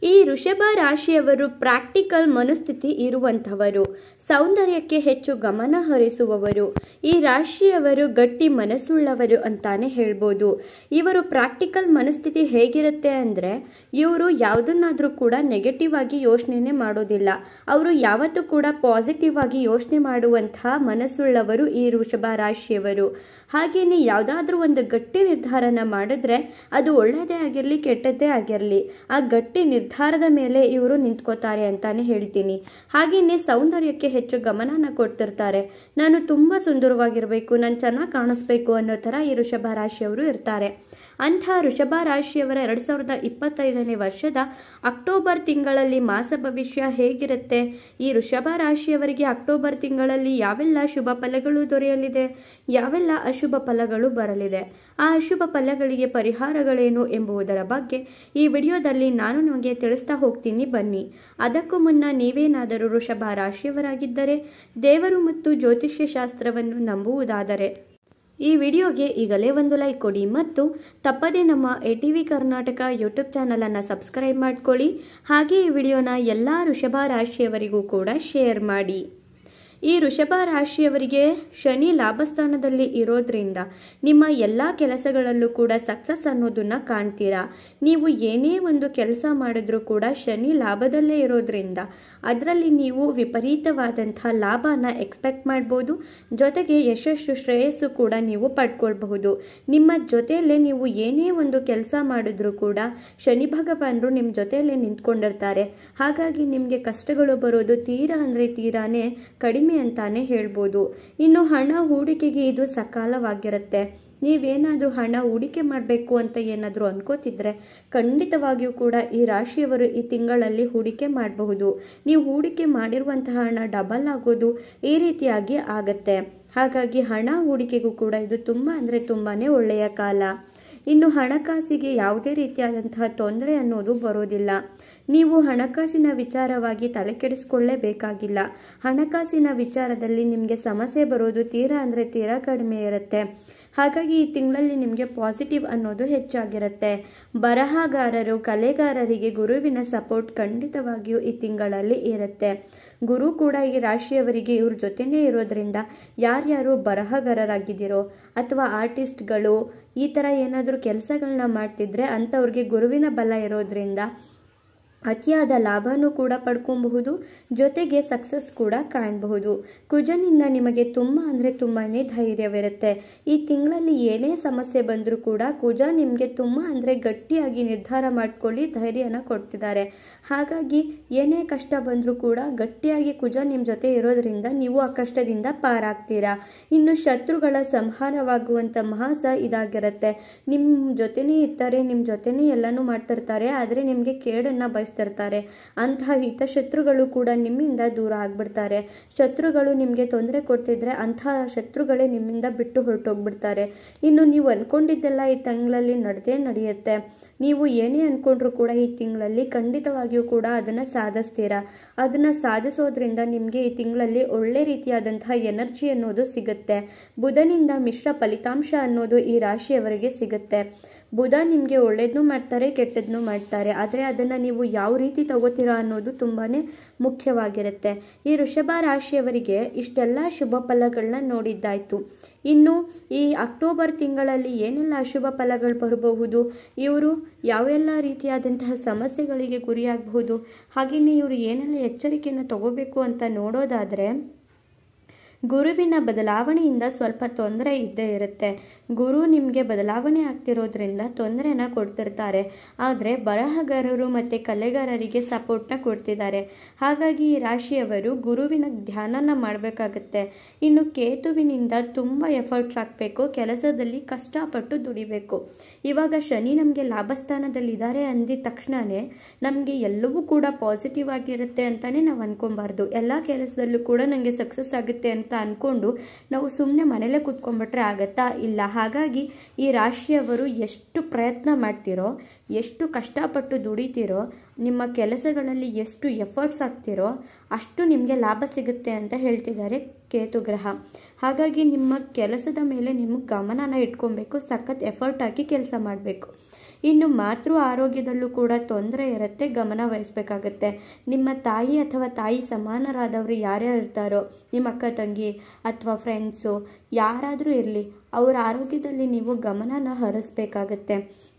ಈ ವೃಷಭ ರಾಶಿಯವರು ಪ್ರಾಕ್ಟಿಕಲ್ ಮನಸ್ಥಿತಿ ಇರುವಂಥವರು, ಸೌಂದರ್ಯಕ್ಕೆ ಹೆಚ್ಚು ಗಮನ ಹರಿಸುವವರು. ಈ ರಾಶಿಯವರು ಗಟ್ಟಿ ಮನಸ್ಸುಳ್ಳವರು ಅಂತಾನೆ ಹೇಳ್ಬೋದು. ಇವರು ಪ್ರಾಕ್ಟಿಕಲ್ ಮನಸ್ಥಿತಿ ಹೇಗಿರುತ್ತೆ ಅಂದರೆ, ಇವರು ಯಾವುದನ್ನಾದ್ರೂ ಕೂಡ ನೆಗೆಟಿವ್ ಆಗಿ ಯೋಚನೆ ಮಾಡೋದಿಲ್ಲ. ಅವರು ಯಾವತ್ತೂ ಕೂಡ ಪಾಸಿಟಿವ್ ಆಗಿ ಯೋಚನೆ ಮಾಡುವಂತಹ ಮನಸ್ಸುಳ್ಳವರು ಈ ವೃಷಭ ರಾಶಿಯವರು. ಹಾಗೇನೆ ಯಾವುದಾದ್ರೂ ಒಂದು ಗಟ್ಟಿ ನಿರ್ಧಾರನ ಮಾಡಿದ್ರೆ ಅದು ಒಳ್ಳೆಯದೇ ಆಗಿರಲಿ ಕೆಟ್ಟದ್ದೇ ಆಗಿರಲಿ, ಆ ಗಟ್ಟಿ ನಿರ್ಧಾರದ ಮೇಲೆ ಇವರು ನಿಂತ್ಕೋತಾರೆ ಅಂತಾನೆ ಹೇಳ್ತೀನಿ. ಹಾಗೇನೆ ಸೌಂದರ್ಯಕ್ಕೆ ಹೆಚ್ಚು ಗಮನನ ಕೊಡ್ತಿರ್ತಾರೆ. ನಾನು ತುಂಬಾ ಸುಂದರವಾಗಿರಬೇಕು, ನಾನು ಚೆನ್ನಾಗಿ ಕಾಣಿಸ್ಬೇಕು ಅನ್ನೋ ಥರ ಈ ವೃಷಭ ರಾಶಿಯವರು ಇರ್ತಾರೆ. ಅಂಥ ವೃಷಭ ರಾಶಿಯವರ 2025ನೇ ವರ್ಷದ ಅಕ್ಟೋಬರ್ ತಿಂಗಳಲ್ಲಿ ಮಾಸ ಭವಿಷ್ಯ ಹೇಗಿರುತ್ತೆ, ಈ ವೃಷಭ ರಾಶಿಯವರಿಗೆ ಅಕ್ಟೋಬರ್ ತಿಂಗಳಲ್ಲಿ ಯಾವೆಲ್ಲ ಶುಭ ಫಲಗಳು ದೊರೆಯಲಿದೆ, ಯಾವೆಲ್ಲ ಅಶುಭ ಫಲಗಳು ಬರಲಿದೆ, ಆ ಅಶುಭ ಫಲಗಳಿಗೆ ಪರಿಹಾರಗಳೇನು ಎಂಬುದರ ಬಗ್ಗೆ ಈ ವಿಡಿಯೋದಲ್ಲಿ ನಾನು ನಿಮಗೆ ತಿಳಿಸ್ತಾ ಹೋಗ್ತೀನಿ ಬನ್ನಿ. ಅದಕ್ಕೂ ಮುನ್ನ ನೀವೇನಾದರೂ ವೃಷಭ ರಾಶಿಯವರಾಗಿದ್ದರೆ, ದೇವರು ಮತ್ತು ಜ್ಯೋತಿಷ್ಯ ಶಾಸ್ತ್ರವನ್ನು ನಂಬುವುದಾದರೆ ಈ ವಿಡಿಯೋಗೆ ಈಗಲೇ ಒಂದು ಲೈಕ್ ಕೊಡಿ ಮತ್ತು ತಪ್ಪದೇ ನಮ್ಮ ATV ಕರ್ನಾಟಕ ಯೂಟ್ಯೂಬ್ ಚಾನಲನ್ನು ಸಬ್ಸ್ಕ್ರೈಬ್ ಮಾಡ್ಕೊಳ್ಳಿ. ಹಾಗೆ ಈ ವಿಡಿಯೋನ ಎಲ್ಲ ವೃಷಭ ರಾಶಿಯವರಿಗೂ ಕೂಡ ಶೇರ್ ಮಾಡಿ. ಈ ವೃಷಭ ರಾಶಿಯವರಿಗೆ ಶನಿ ಲಾಭಸ್ಥಾನದಲ್ಲಿ ಇರೋದ್ರಿಂದ ನಿಮ್ಮ ಎಲ್ಲ ಕೆಲಸಗಳಲ್ಲೂ ಕೂಡ ಸಕ್ಸಸ್ ಅನ್ನೋದನ್ನ ಕಾಣ್ತೀರಾ. ನೀವು ಏನೇ ಒಂದು ಕೆಲಸ ಮಾಡಿದ್ರೂ ಕೂಡ ಶನಿ ಲಾಭದಲ್ಲೇ ಇರೋದ್ರಿಂದ ಅದರಲ್ಲಿ ನೀವು ವಿಪರೀತವಾದಂತಹ ಲಾಭನ ಎಕ್ಸ್ಪೆಕ್ಟ್ ಮಾಡ್ಬೋದು. ಜೊತೆಗೆ ಯಶಸ್ಸು ಶ್ರೇಯಸ್ಸು ಕೂಡ ನೀವು ಪಡ್ಕೊಳ್ಬಹುದು. ನಿಮ್ಮ ಜೊತೆಯಲ್ಲೇ ನೀವು ಏನೇ ಒಂದು ಕೆಲಸ ಮಾಡಿದ್ರೂ ಕೂಡ ಶನಿ ಭಗವಾನರು ನಿಮ್ಮ ಜೊತೆಯಲ್ಲೇ ನಿಂತ್ಕೊಂಡಿರ್ತಾರೆ. ಹಾಗಾಗಿ ನಿಮಗೆ ಕಷ್ಟಗಳು ಬರೋದು ತೀರಾ ಅಂದರೆ ತೀರಾನೇ ಕಡಿಮೆ ಅಂತಾನೆ ಹೇಳ್ಬೋದು. ಇನ್ನು ಹಣ ಹೂಡಿಕೆಗೆ ಇದು ಸಕಾಲವಾಗಿರುತ್ತೆ. ನೀವೇನಾದ್ರೂ ಹಣ ಹೂಡಿಕೆ ಮಾಡಬೇಕು ಅಂತ ಏನಾದರೂ ಅನ್ಕೋತಿದ್ರೆ ಖಂಡಿತವಾಗಿಯೂ ಕೂಡ ಈ ರಾಶಿಯವರು ಈ ತಿಂಗಳಲ್ಲಿ ಹೂಡಿಕೆ ಮಾಡಬಹುದು. ನೀವು ಹೂಡಿಕೆ ಮಾಡಿರುವಂತಹ ಹಣ ಡಬಲ್ ಆಗೋದು ಈ ರೀತಿಯಾಗಿ ಆಗತ್ತೆ. ಹಾಗಾಗಿ ಹಣ ಹೂಡಿಕೆಗೂ ಕೂಡ ಇದು ತುಂಬಾ ಅಂದರೆ ತುಂಬಾನೇ ಒಳ್ಳೆಯ ಕಾಲ. ಇನ್ನು ಹಣಕಾಸಿಗೆ ಯಾವುದೇ ರೀತಿಯಾದಂತಹ ತೊಂದರೆ ಅನ್ನೋದು ಬರೋದಿಲ್ಲ. ನೀವು ಹಣಕಾಸಿನ ವಿಚಾರವಾಗಿ ತಲೆ ಕೆಡಿಸ್ಕೊಳ್ಳೇಬೇಕಾಗಿಲ್ಲ. ಹಣಕಾಸಿನ ವಿಚಾರದಲ್ಲಿ ನಿಮಗೆ ಸಮಸ್ಯೆ ಬರೋದು ತೀರಾ ಅಂದರೆ ತೀರಾ ಕಡಿಮೆ ಇರುತ್ತೆ. ಹಾಗಾಗಿ ಈ ತಿಂಗಳಲ್ಲಿ ನಿಮಗೆ ಪಾಸಿಟಿವ್ ಅನ್ನೋದು ಹೆಚ್ಚಾಗಿರುತ್ತೆ. ಬರಹಗಾರರು, ಕಲೆಗಾರರಿಗೆ ಗುರುವಿನ ಸಪೋರ್ಟ್ ಖಂಡಿತವಾಗಿಯೂ ಈ ತಿಂಗಳಲ್ಲಿ ಇರುತ್ತೆ. ಗುರು ಕೂಡ ಈ ರಾಶಿಯವರಿಗೆ ಇವ್ರ ಜೊತೆನೇ ಇರೋದ್ರಿಂದ ಯಾರ್ಯಾರು ಬರಹಗಾರರಾಗಿದ್ದೀರೋ ಅಥವಾ ಆರ್ಟಿಸ್ಟ್ಗಳು ಈ ಥರ ಏನಾದರೂ ಕೆಲಸಗಳನ್ನ ಮಾಡ್ತಿದ್ರೆ ಅಂಥವ್ರಿಗೆ ಗುರುವಿನ ಬಲ ಇರೋದ್ರಿಂದ ಅತಿಯಾದ ಲಾಭನೂ ಕೂಡ ಪಡ್ಕೊಬಹುದು. ಜೊತೆಗೆ ಸಕ್ಸಸ್ ಕೂಡ ಕಾಣಬಹುದು. ಕುಜನಿಂದ ನಿಮಗೆ ತುಂಬ ಅಂದರೆ ತುಂಬಾನೇ ಧೈರ್ಯವಿರುತ್ತೆ. ಈ ತಿಂಗಳಲ್ಲಿ ಏನೇ ಸಮಸ್ಯೆ ಬಂದರೂ ಕೂಡ ಕುಜ ನಿಮಗೆ ತುಂಬ ಅಂದರೆ ಗಟ್ಟಿಯಾಗಿ ನಿರ್ಧಾರ ಮಾಡ್ಕೊಳ್ಳಿ ಧೈರ್ಯನ ಕೊಡ್ತಿದ್ದಾರೆ. ಹಾಗಾಗಿ ಏನೇ ಕಷ್ಟ ಬಂದರೂ ಕೂಡ ಗಟ್ಟಿಯಾಗಿ ಕುಜ ನಿಮ್ಮ ಜೊತೆ ಇರೋದ್ರಿಂದ ನೀವು ಆ ಕಷ್ಟದಿಂದ ಪಾರಾಗ್ತೀರಾ. ಇನ್ನು ಶತ್ರುಗಳ ಸಂಹಾರವಾಗುವಂಥ ಮಾಸ ಇದಾಗಿರುತ್ತೆ. ನಿಮ್ಮ ಜೊತೆನೇ ಇರ್ತಾರೆ, ನಿಮ್ಮ ಜೊತೆನೇ ಎಲ್ಲನೂ ಮಾಡ್ತಿರ್ತಾರೆ, ಆದರೆ ನಿಮಗೆ ಕೇಡನ್ನು ಬಯಸ್ತಿರ್ತಾರೆ. ಅಂತಹ ಹಿತಶತ್ರುಗಳು ಕೂಡ ನಿಮ್ಮಿಂದ ದೂರ ಆಗ್ಬಿಡ್ತಾರೆ. ಶತ್ರುಗಳು ನಿಮಗೆ ತೊಂದರೆ ಕೊಡ್ತಿದ್ರೆ ಅಂತಹ ಶತ್ರುಗಳೇ ನಿಮ್ಮಿಂದ ಬಿಟ್ಟು ಹೊರಟೋಗ್ಬಿಡ್ತಾರೆ. ಇನ್ನು ನೀವು ಅನ್ಕೊಂಡಿದ್ದೆಲ್ಲ ಈ ತಿಂಗಳಲ್ಲಿ ನಡೆಯುತ್ತೆ. ನೀವು ಏನೇ ಅನ್ಕೊಂಡ್ರೂ ಕೂಡ ಈ ತಿಂಗಳಲ್ಲಿ ಖಂಡಿತವಾಗಿಯೂ ಕೂಡ ಅದನ್ನು ಸಾಧಿಸ್ತೀರಾ. ಅದನ್ನು ಸಾಧಿಸೋದ್ರಿಂದ ನಿಮಗೆ ಈ ತಿಂಗಳಲ್ಲಿ ಒಳ್ಳೆ ರೀತಿಯಾದಂತಹ ಎನರ್ಜಿ ಅನ್ನೋದು ಸಿಗುತ್ತೆ. ಬುಧನಿಂದ ಮಿಶ್ರ ಫಲಿತಾಂಶ ಅನ್ನೋದು ಈ ರಾಶಿಯವರಿಗೆ ಸಿಗುತ್ತೆ. ಬುಧ ನಿಮಗೆ ಒಳ್ಳೇದನ್ನೂ ಮಾಡ್ತಾರೆ, ಕೆಟ್ಟದನ್ನೂ ಮಾಡ್ತಾರೆ. ಆದರೆ ಅದನ್ನು ನೀವು ಯಾವ ರೀತಿ ತಗೋತೀರಾ ಅನ್ನೋದು ತುಂಬಾನೇ ಮುಖ್ಯವಾಗಿರುತ್ತೆ. ಈ ವೃಷಭ ರಾಶಿಯವರಿಗೆ ಇಷ್ಟೆಲ್ಲ ಶುಭ ಫಲಗಳನ್ನ ನೋಡಿದ್ದಾಯ್ತು. ಇನ್ನು ಈ ಅಕ್ಟೋಬರ್ ತಿಂಗಳಲ್ಲಿ ಏನೆಲ್ಲ ಅಶುಭ ಫಲಗಳು ಬರಬಹುದು, ಇವರು ಯಾವೆಲ್ಲ ರೀತಿಯಾದಂತಹ ಸಮಸ್ಯೆಗಳಿಗೆ ಗುರಿಯಾಗಬಹುದು, ಹಾಗೆಯೇ ಇವರು ಏನೆಲ್ಲ ಎಚ್ಚರಿಕೆಯನ್ನು ತಗೋಬೇಕು ಅಂತ ನೋಡೋದಾದರೆ, ಗುರುವಿನ ಬದಲಾವಣೆಯಿಂದ ಸ್ವಲ್ಪ ತೊಂದರೆ ಇದ್ದೇ ಇರುತ್ತೆ. ಗುರು ನಿಮಗೆ ಬದಲಾವಣೆ ಆಗ್ತಿರೋದ್ರಿಂದ ತೊಂದರೆನ ಕೊಡ್ತಿರ್ತಾರೆ. ಆದರೆ ಬರಹಗಾರರು ಮತ್ತು ಕಲೆಗಾರರಿಗೆ ಸಪೋರ್ಟ್ನ ಕೊಡ್ತಿದ್ದಾರೆ. ಹಾಗಾಗಿ ಈ ರಾಶಿಯವರು ಗುರುವಿನ ಧ್ಯಾನನ ಮಾಡಬೇಕಾಗತ್ತೆ. ಇನ್ನು ಕೇತುವಿನಿಂದ ತುಂಬ ಎಫರ್ಟ್ಸ್ ಹಾಕಬೇಕು, ಕೆಲಸದಲ್ಲಿ ಕಷ್ಟಪಟ್ಟು ದುಡಿಬೇಕು. ಇವಾಗ ಶನಿ ನಮಗೆ ಲಾಭಸ್ಥಾನದಲ್ಲಿದ್ದಾರೆ ಅಂದಿದ ತಕ್ಷಣವೇ ನಮಗೆ ಎಲ್ಲವೂ ಕೂಡ ಪಾಸಿಟಿವ್ ಆಗಿರುತ್ತೆ ಅಂತಲೇ ನಾವು ಅನ್ಕೊಬಾರ್ದು. ಎಲ್ಲ ಕೆಲಸದಲ್ಲೂ ಕೂಡ ನನಗೆ ಸಕ್ಸಸ್ ಆಗುತ್ತೆ ಅಂತ ಅನ್ಕೊಂಡು ನಾವು ಸುಮ್ಮನೆ ಮನೇಲೆ ಕೂತ್ಕೊಂಡ್ಬಿಟ್ರೆ ಆಗತ್ತಾ? ಇಲ್ಲ. ಹಾಗಾಗಿ ಈ ರಾಶಿಯವರು ಎಷ್ಟು ಪ್ರಯತ್ನ ಮಾಡ್ತಿರೋ, ಎಷ್ಟು ಕಷ್ಟಪಟ್ಟು ದುಡಿತೀರೋ, ನಿಮ್ಮ ಕೆಲಸಗಳಲ್ಲಿ ಎಷ್ಟು ಎಫರ್ಟ್ಸ್ ಹಾಕ್ತಿರೋ ಅಷ್ಟು ನಿಮಗೆ ಲಾಭ ಸಿಗುತ್ತೆ ಅಂತ ಹೇಳ್ತಿದ್ದಾರೆ ಕೇತು ಗ್ರಹ. ಹಾಗಾಗಿ ನಿಮ್ಮ ಕೆಲಸದ ಮೇಲೆ ನಿಮಗೆ ಗಮನನ ಇಟ್ಕೊಬೇಕು, ಸಖತ್ ಎಫರ್ಟ್ ಹಾಕಿ ಕೆಲಸ ಮಾಡಬೇಕು. ಇನ್ನು ಮಾತೃ ಆರೋಗ್ಯದಲ್ಲೂ ಕೂಡ ತೊಂದರೆ ಇರುತ್ತೆ, ಗಮನ ವಹಿಸಬೇಕಾಗತ್ತೆ. ನಿಮ್ಮ ತಾಯಿ ಅಥವಾ ತಾಯಿ ಸಮಾನರಾದವರು ಯಾರ್ಯಾರು ಇರ್ತಾರೋ, ನಿಮ್ಮ ಅಕ್ಕ ತಂಗಿ ಅಥವಾ ಫ್ರೆಂಡ್ಸು ಯಾರಾದರೂ ಇರಲಿ, ಅವರ ಆರೋಗ್ಯದಲ್ಲಿ ನೀವು ಗಮನನ ಹರಿಸ್ಬೇಕಾಗತ್ತೆ.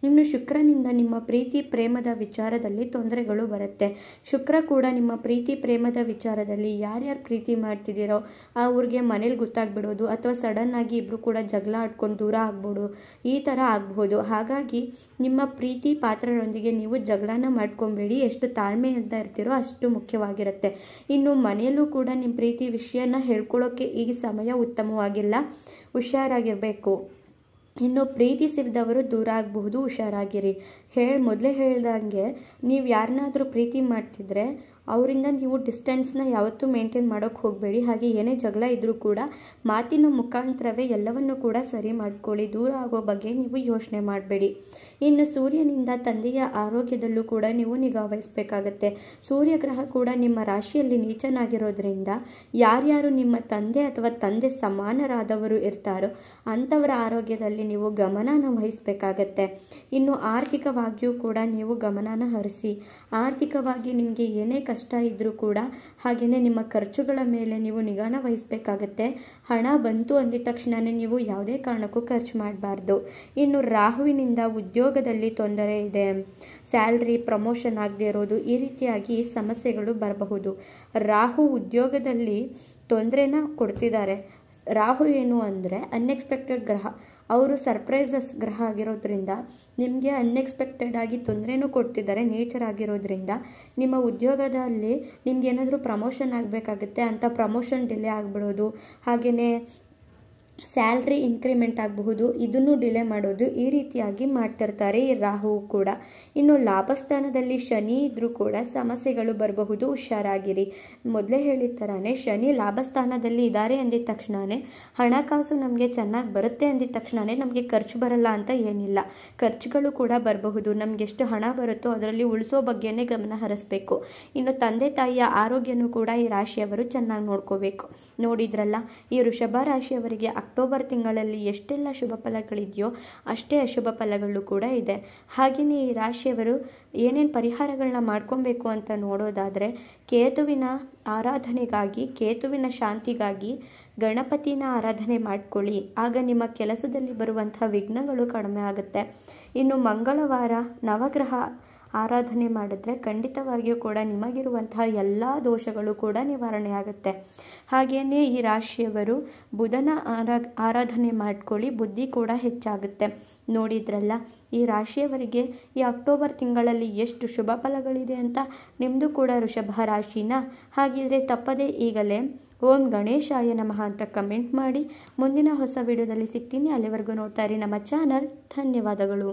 ಇನ್ನು ಶುಕ್ರನಿಂದ ನಿಮ್ಮ ಪ್ರೀತಿ ಪ್ರೇಮದ ವಿಚಾರದಲ್ಲಿ ತೊಂದರೆಗಳು ಬರುತ್ತೆ. ಶುಕ್ರ ಕೂಡ ನಿಮ್ಮ ಪ್ರೀತಿ ಪ್ರೇಮದ ವಿಚಾರದಲ್ಲಿ ಯಾರ್ಯಾರು ಪ್ರೀತಿ ಮಾಡ್ತಿದ್ದೀರೋ ಅವ್ರಿಗೆ ಮನೇಲಿ ಗೊತ್ತಾಗ್ಬಿಡೋದು, ಅಥವಾ ಸಡನ್ ಆಗಿ ಇಬ್ಬರು ಕೂಡ ಜಗಳ ಆಡ್ಕೊಂಡು ದೂರ ಆಗ್ಬೋದು, ಈ ಥರ ಆಗ್ಬೋದು. ಹಾಗಾಗಿ ನಿಮ್ಮ ಪ್ರೀತಿ ಪಾತ್ರರೊಂದಿಗೆ ನೀವು ಜಗಳನ ಮಾಡ್ಕೊಬೇಡಿ. ಎಷ್ಟು ತಾಳ್ಮೆಯಿಂದ ಇರ್ತೀರೋ ಅಷ್ಟು ಮುಖ್ಯವಾಗಿರುತ್ತೆ. ಇನ್ನು ಮನೆಯಲ್ಲೂ ಕೂಡ ನಿಮ್ಮ ಪ್ರೀತಿ ವಿಷಯನ ಹೇಳ್ಕೊಳ್ಳೋಕ್ಕೆ ಈ ಸಮಯ ಉತ್ತಮವಾಗಿಲ್ಲ, ಹುಷಾರಾಗಿರಬೇಕು. ಇನ್ನು ಪ್ರೀತಿಸಿದವರು ದೂರ ಆಗಬಹುದು, ಹುಷಾರಾಗಿರಿ. ಮೊದಲೇ ಹೇಳ್ದಂಗೆ ನೀವು ಯಾರನ್ನಾದರೂ ಪ್ರೀತಿ ಮಾಡ್ತಿದ್ರೆ ಅವರಿಂದ ನೀವು ಡಿಸ್ಟೆನ್ಸ್ನ ಯಾವತ್ತೂ ಮೇಂಟೈನ್ ಮಾಡೋಕ್ಕೆ ಹೋಗಬೇಡಿ. ಹಾಗೆ ಏನೇ ಜಗಳ ಇದ್ದರೂ ಕೂಡ ಮಾತಿನ ಮುಖಾಂತರವೇ ಎಲ್ಲವನ್ನು ಕೂಡ ಸರಿ ಮಾಡ್ಕೊಳ್ಳಿ. ದೂರ ಆಗೋ ಬಗ್ಗೆ ನೀವು ಯೋಚನೆ ಮಾಡಬೇಡಿ. ಇನ್ನು ಸೂರ್ಯನಿಂದ ತಂದೆಯ ಆರೋಗ್ಯದಲ್ಲೂ ಕೂಡ ನೀವು ನಿಗಾ ವಹಿಸಬೇಕಾಗತ್ತೆ. ಸೂರ್ಯಗ್ರಹ ಕೂಡ ನಿಮ್ಮ ರಾಶಿಯಲ್ಲಿ ನೀಚನಾಗಿರೋದ್ರಿಂದ ಯಾರ್ಯಾರು ನಿಮ್ಮ ತಂದೆ ಅಥವಾ ತಂದೆ ಸಮಾನರಾದವರು ಇರ್ತಾರೋ ಅಂಥವರ ಆರೋಗ್ಯದಲ್ಲಿ ನೀವು ಗಮನನ ವಹಿಸಬೇಕಾಗತ್ತೆ. ಇನ್ನು ಆರ್ಥಿಕವಾಗಿಯೂ ಕೂಡ ನೀವು ಗಮನನ ಹರಿಸಿ. ಆರ್ಥಿಕವಾಗಿ ನಿಮಗೆ ಏನೇ ಕಷ್ಟ ಇದ್ದರೂ ಕೂಡ ಹಾಗೆಯೇ ನಿಮ್ಮ ಖರ್ಚುಗಳ ಮೇಲೆ ನೀವು ನಿಗಾನ ವಹಿಸಬೇಕಾಗತ್ತೆ. ಹಣ ಬಂತು ಅಂದಿದ ತಕ್ಷಣವೇ ನೀವು ಯಾವುದೇ ಕಾರಣಕ್ಕೂ ಖರ್ಚು ಮಾಡಬಾರ್ದು. ಇನ್ನು ರಾಹುವಿನಿಂದ ಉದ್ಯೋಗದಲ್ಲಿ ತೊಂದರೆ ಇದೆ, ಸ್ಯಾಲ್ರಿ ಪ್ರಮೋಷನ್ ಆಗದೆ ಇರೋದು, ಈ ರೀತಿಯಾಗಿ ಸಮಸ್ಯೆಗಳು ಬರಬಹುದು. ರಾಹು ಉದ್ಯೋಗದಲ್ಲಿ ತೊಂದರೆನ ಕೊಡ್ತಿದ್ದಾರೆ. ರಾಹು ಏನು ಅಂದರೆ ಅನ್ಎಕ್ಸ್ಪೆಕ್ಟೆಡ್ ಗ್ರಹ, ಅವರು ಸರ್ಪ್ರೈಸಸ್ ಗ್ರಹ ಆಗಿರೋದ್ರಿಂದ ನಿಮಗೆ ಅನ್ಎಕ್ಸ್ಪೆಕ್ಟೆಡ್ ಆಗಿ ತೊಂದರೆನೂ ಕೊಡ್ತಿದ್ದಾರೆ. ನೇಚರ್ ಆಗಿರೋದ್ರಿಂದ ನಿಮ್ಮ ಉದ್ಯೋಗದಲ್ಲಿ ನಿಮ್ಗೆ ಏನಾದರೂ ಪ್ರಮೋಷನ್ ಆಗಬೇಕಾಗುತ್ತೆ, ಅಂಥ ಪ್ರಮೋಷನ್ ಡಿಲೇ ಆಗಿಬಿಡೋದು, ಹಾಗೆಯೇ ಸ್ಯಾಲ್ರಿ ಇನ್ಕ್ರಿಮೆಂಟ್ ಆಗಬಹುದು, ಇದನ್ನು ಡಿಲೇ ಮಾಡೋದು, ಈ ರೀತಿಯಾಗಿ ಮಾಡ್ತಿರ್ತಾರೆ ಈ ರಾಹು ಕೂಡ. ಇನ್ನು ಲಾಭಸ್ಥಾನದಲ್ಲಿ ಶನಿ ಇದ್ರೂ ಕೂಡ ಸಮಸ್ಯೆಗಳು ಬರಬಹುದು, ಹುಷಾರಾಗಿರಿ. ಮೊದಲೇ ಹೇಳಿದ ಥರನೇ ಶನಿ ಲಾಭಸ್ಥಾನದಲ್ಲಿ ಇದ್ದಾರೆ ಅಂದಿದ ತಕ್ಷಣವೇ ಹಣಕಾಸು ನಮಗೆ ಚೆನ್ನಾಗಿ ಬರುತ್ತೆ ಅಂದಿದ ತಕ್ಷಣವೇ ನಮಗೆ ಖರ್ಚು ಬರಲ್ಲ ಅಂತ ಏನಿಲ್ಲ. ಖರ್ಚುಗಳು ಕೂಡ ಬರಬಹುದು. ನಮ್ಗೆ ಎಷ್ಟು ಹಣ ಬರುತ್ತೋ ಅದರಲ್ಲಿ ಉಳಿಸೋ ಬಗ್ಗೆನೇ ಗಮನ ಹರಿಸ್ಬೇಕು. ಇನ್ನು ತಂದೆ ತಾಯಿಯ ಆರೋಗ್ಯನೂ ಕೂಡ ಈ ರಾಶಿಯವರು ಚೆನ್ನಾಗಿ ನೋಡ್ಕೋಬೇಕು. ನೋಡಿದ್ರಲ್ಲ, ಈ ವೃಷಭ ರಾಶಿಯವರಿಗೆ ಅಕ್ಟೋಬರ್ ತಿಂಗಳಲ್ಲಿ ಎಷ್ಟೆಲ್ಲ ಶುಭ ಫಲಗಳಿದೆಯೋ ಅಷ್ಟೇ ಅಶುಭ ಫಲಗಳು ಕೂಡ ಇದೆ. ಹಾಗೆಯೇ ಈ ರಾಶಿಯವರು ಏನೇನು ಪರಿಹಾರಗಳನ್ನ ಮಾಡ್ಕೊಬೇಕು ಅಂತ ನೋಡೋದಾದರೆ, ಕೇತುವಿನ ಆರಾಧನೆಗಾಗಿ, ಕೇತುವಿನ ಶಾಂತಿಗಾಗಿ ಗಣಪತಿನ ಆರಾಧನೆ ಮಾಡ್ಕೊಳ್ಳಿ. ಆಗ ನಿಮ್ಮ ಕೆಲಸದಲ್ಲಿ ಬರುವಂತಹ ವಿಘ್ನಗಳು ಕಡಿಮೆ ಆಗುತ್ತೆ. ಇನ್ನು ಮಂಗಳವಾರ ನವಗ್ರಹ ಆರಾಧನೆ ಮಾಡಿದ್ರೆ ಖಂಡಿತವಾಗಿಯೂ ಕೂಡ ನಿಮಗಿರುವಂತಹ ಎಲ್ಲ ದೋಷಗಳು ಕೂಡ ನಿವಾರಣೆ ಆಗುತ್ತೆ. ಹಾಗೆಯೇ ಈ ರಾಶಿಯವರು ಬುಧನ ಆರಾಧನೆ ಮಾಡ್ಕೊಳ್ಳಿ, ಬುದ್ಧಿ ಕೂಡ ಹೆಚ್ಚಾಗುತ್ತೆ. ನೋಡಿದ್ರಲ್ಲ, ಈ ರಾಶಿಯವರಿಗೆ ಈ ಅಕ್ಟೋಬರ್ ತಿಂಗಳಲ್ಲಿ ಎಷ್ಟು ಶುಭ ಫಲಗಳಿದೆ ಅಂತ. ನಿಮ್ಮದು ಕೂಡ ವೃಷಭ ರಾಶಿನ? ಹಾಗಿದ್ರೆ ತಪ್ಪದೇ ಈಗಲೇ ಓಂ ಗಣೇಶಾಯ ನಮಃ ಅಂತ ಕಮೆಂಟ್ ಮಾಡಿ. ಮುಂದಿನ ಹೊಸ ವಿಡಿಯೋದಲ್ಲಿ ಸಿಗ್ತೀನಿ. ಅಲ್ಲಿವರೆಗೂ ನೋಡ್ತಾ ಇರಿ ನಮ್ಮ ಚಾನಲ್. ಧನ್ಯವಾದಗಳು.